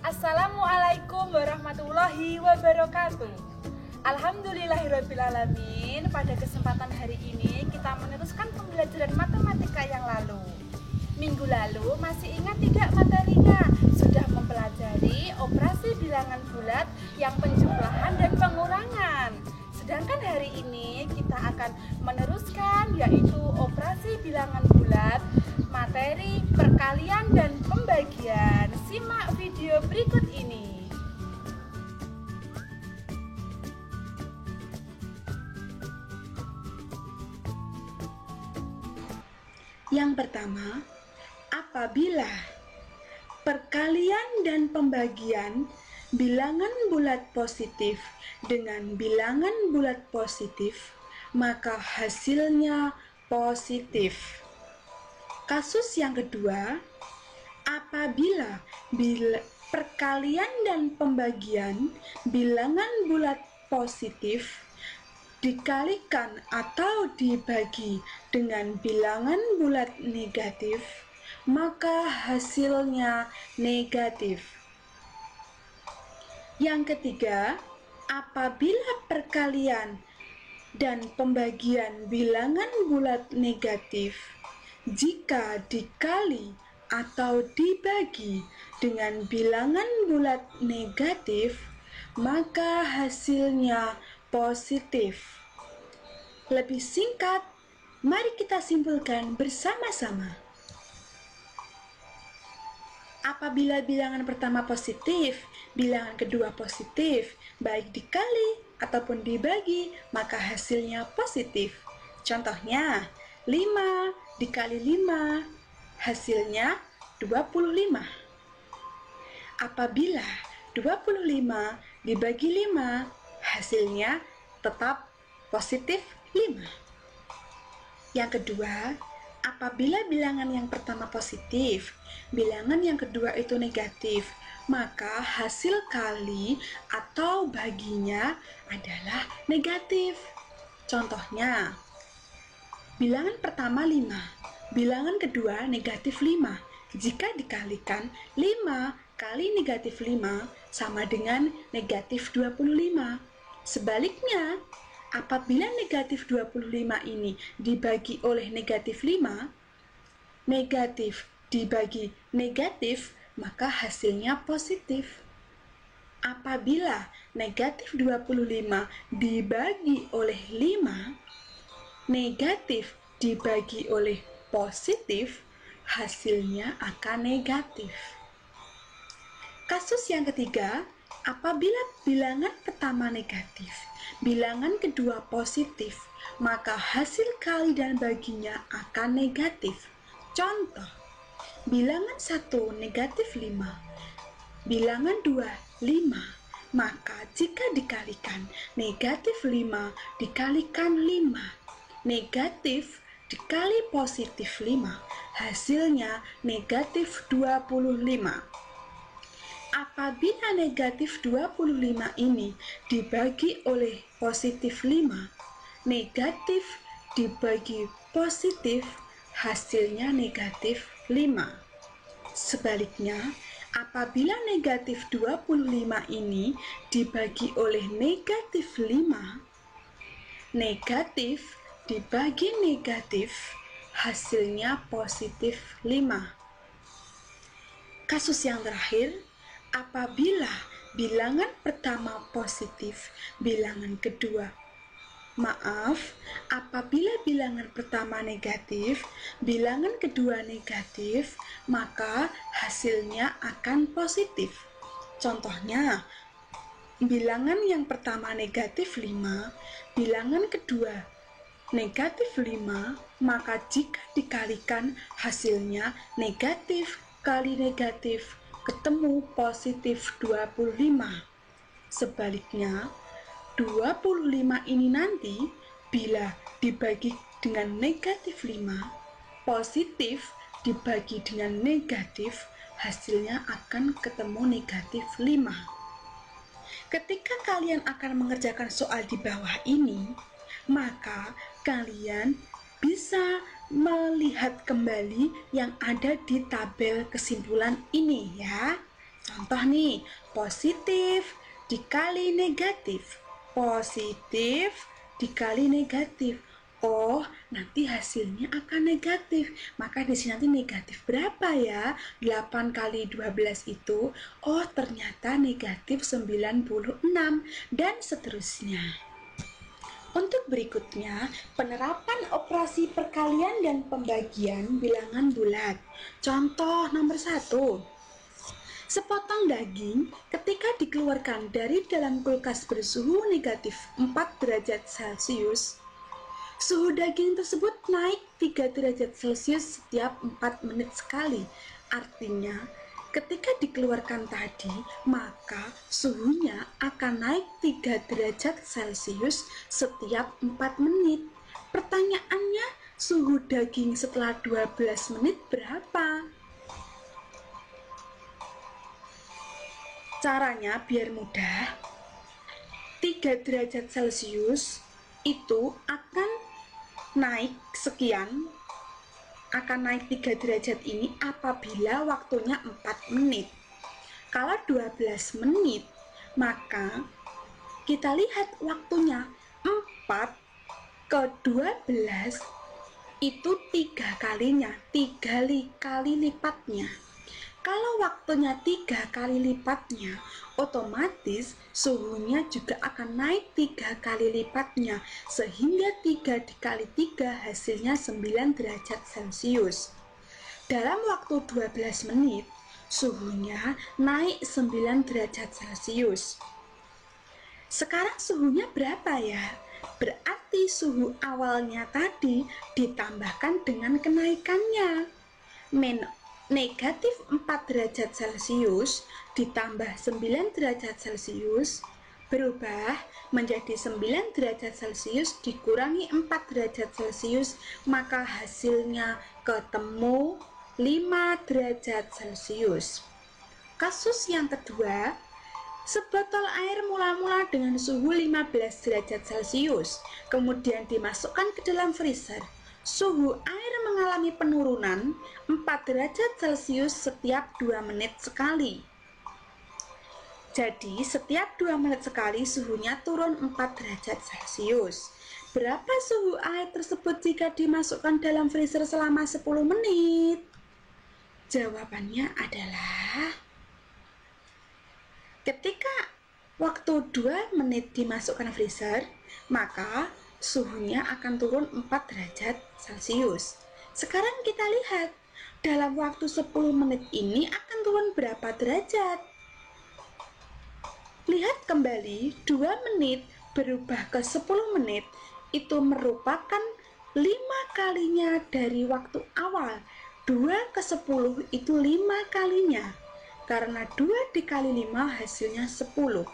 Assalamualaikum warahmatullahi wabarakatuh. Alhamdulillahirrabbilalamin. Pada kesempatan hari ini kita meneruskan pembelajaran matematika yang lalu. Minggu lalu masih ingat tidak materinya? Sudah mempelajari operasi bilangan bulat yang penjumlahan dan pengurangan. Sedangkan hari ini kita akan meneruskan yaitu operasi bilangan bulat, materi perkalian dan pembagian. Simak video berikut ini. Yang pertama, apabila perkalian dan pembagian bilangan bulat positif dengan bilangan bulat positif, maka hasilnya positif. Kasus yang kedua, apabila perkalian dan pembagian bilangan bulat positif dikalikan atau dibagi dengan bilangan bulat negatif, maka hasilnya negatif. Yang ketiga, apabila perkalian dan pembagian bilangan bulat negatif jika dikali atau dibagi dengan bilangan bulat negatif, maka hasilnya positif. Lebih singkat, mari kita simpulkan bersama-sama. Apabila bilangan pertama positif, bilangan kedua positif, baik dikali ataupun dibagi, maka hasilnya positif. Contohnya, 5 dikali 5, hasilnya 25. Apabila 25 dibagi 5, hasilnya tetap positif 5. Yang kedua, apabila bilangan yang pertama positif, bilangan yang kedua itu negatif, maka hasil kali atau baginya adalah negatif. Contohnya, bilangan pertama 5, bilangan kedua negatif 5. Jika dikalikan, 5 kali negatif 5 sama dengan negatif 25. Sebaliknya, apabila negatif 25 ini dibagi oleh negatif 5, negatif dibagi negatif, maka hasilnya positif. Apabila negatif 25 dibagi oleh 5, negatif dibagi oleh positif, hasilnya akan negatif. Kasus yang ketiga, apabila bilangan pertama negatif, bilangan kedua positif, maka hasil kali dan baginya akan negatif. Contoh, bilangan 1 negatif 5, bilangan 2 5, maka jika dikalikan negatif 5 dikalikan 5, negatif dikali positif 5, hasilnya negatif 25. Apabila negatif 25 ini dibagi oleh positif 5, negatif dibagi positif, hasilnya negatif 5. Sebaliknya, apabila negatif 25 ini dibagi oleh negatif 5, negatif dibagi negatif, hasilnya positif 5. Kasus yang terakhir, apabila bilangan pertama positif, apabila bilangan pertama negatif, bilangan kedua negatif, maka hasilnya akan positif. Contohnya, bilangan yang pertama negatif 5, bilangan kedua negatif 5, maka jika dikalikan hasilnya negatif kali negatif ketemu positif 25. Sebaliknya, 25 ini nanti bila dibagi dengan negatif 5, positif dibagi dengan negatif, hasilnya akan ketemu negatif 5. Ketika kalian akan mengerjakan soal di bawah ini, maka kalian bisa melihat kembali yang ada di tabel kesimpulan ini ya. Contoh nih, positif dikali negatif. Positif dikali negatif. Oh, nanti hasilnya akan negatif. Maka di sini nanti negatif berapa ya? 8 kali 12 itu, oh ternyata negatif 96 dan seterusnya. Untuk berikutnya, penerapan operasi perkalian dan pembagian bilangan bulat. Contoh nomor 1. Sepotong daging ketika dikeluarkan dari dalam kulkas bersuhu negatif 4 derajat Celcius, suhu daging tersebut naik 3 derajat Celcius setiap 4 menit sekali. Artinya, ketika dikeluarkan tadi, maka suhunya akan naik 3 derajat Celcius setiap 4 menit. Pertanyaannya, suhu daging setelah 12 menit berapa? Caranya biar mudah, 3 derajat Celcius itu akan naik sekian, akan naik 3 derajat ini apabila waktunya 4 menit. Kalau 12 menit, maka kita lihat waktunya 4 ke 12 itu 3 kalinya, 3 kali lipatnya. Kalau waktunya 3 kali lipatnya, otomatis suhunya juga akan naik 3 kali lipatnya, sehingga 3 dikali 3 hasilnya 9 derajat Celcius. Dalam waktu 12 menit, suhunya naik 9 derajat Celcius. Sekarang suhunya berapa ya? Berarti suhu awalnya tadi ditambahkan dengan kenaikannya. Negatif 4 derajat Celcius ditambah 9 derajat Celcius berubah menjadi 9 derajat Celcius dikurangi 4 derajat Celcius, maka hasilnya ketemu 5 derajat Celcius. Kasus yang kedua, sebotol air mula-mula dengan suhu 15 derajat Celcius, kemudian dimasukkan ke dalam freezer. Suhu air mengalami penurunan 4 derajat Celcius setiap 2 menit sekali. Jadi, setiap 2 menit sekali suhunya turun 4 derajat Celcius. Berapa suhu air tersebut jika dimasukkan dalam freezer selama 10 menit? Jawabannya adalah ketika waktu 2 menit dimasukkan freezer, maka suhunya akan turun 4 derajat Celcius. Sekarang kita lihat, dalam waktu 10 menit ini akan turun berapa derajat? Lihat kembali, 2 menit berubah ke 10 menit, itu merupakan 5 kalinya dari waktu awal. 2 ke 10 itu 5 kalinya, karena 2 dikali 5 hasilnya 10.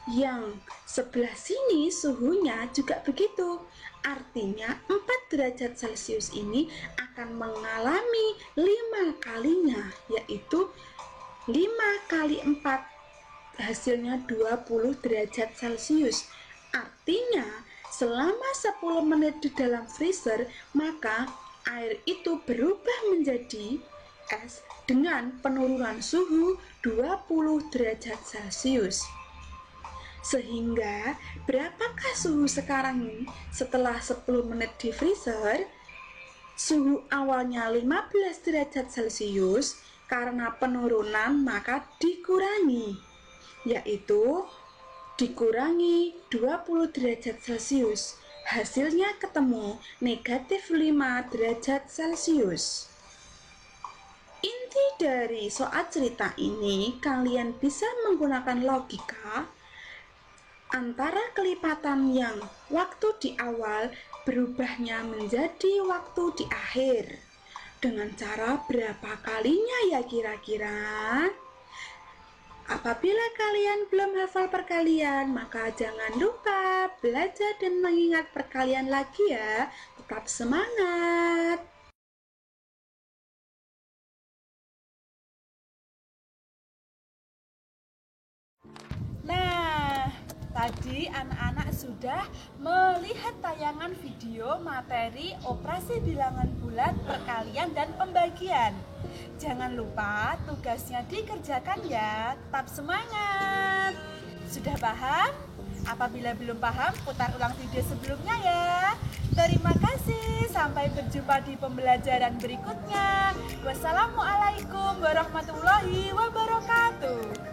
Yang sebelah sini suhunya juga begitu. Artinya 4 derajat Celcius ini akan mengalami 5 kalinya, yaitu 5 kali 4 hasilnya 20 derajat Celcius. Artinya selama 10 menit di dalam freezer, maka air itu berubah menjadi es dengan penurunan suhu 20 derajat Celcius. Sehingga berapakah suhu sekarang nih setelah 10 menit di freezer? Suhu awalnya 15 derajat Celcius, karena penurunan maka dikurangi, yaitu dikurangi 20 derajat Celcius. Hasilnya ketemu negatif 5 derajat Celcius. Inti dari soal cerita ini, kalian bisa menggunakan logika antara kelipatan yang waktu di awal berubahnya menjadi waktu di akhir. Dengan cara berapa kalinya ya kira-kira? Apabila kalian belum hafal perkalian, maka jangan lupa belajar dan mengingat perkalian lagi ya. Tetap semangat! Nah, tadi Tadi anak-anak sudah melihat tayangan video materi operasi bilangan bulat, perkalian, dan pembagian. Jangan lupa tugasnya dikerjakan ya, tetap semangat. Sudah paham? Apabila belum paham, putar ulang video sebelumnya ya. Terima kasih, sampai berjumpa di pembelajaran berikutnya. Wassalamualaikum warahmatullahi wabarakatuh.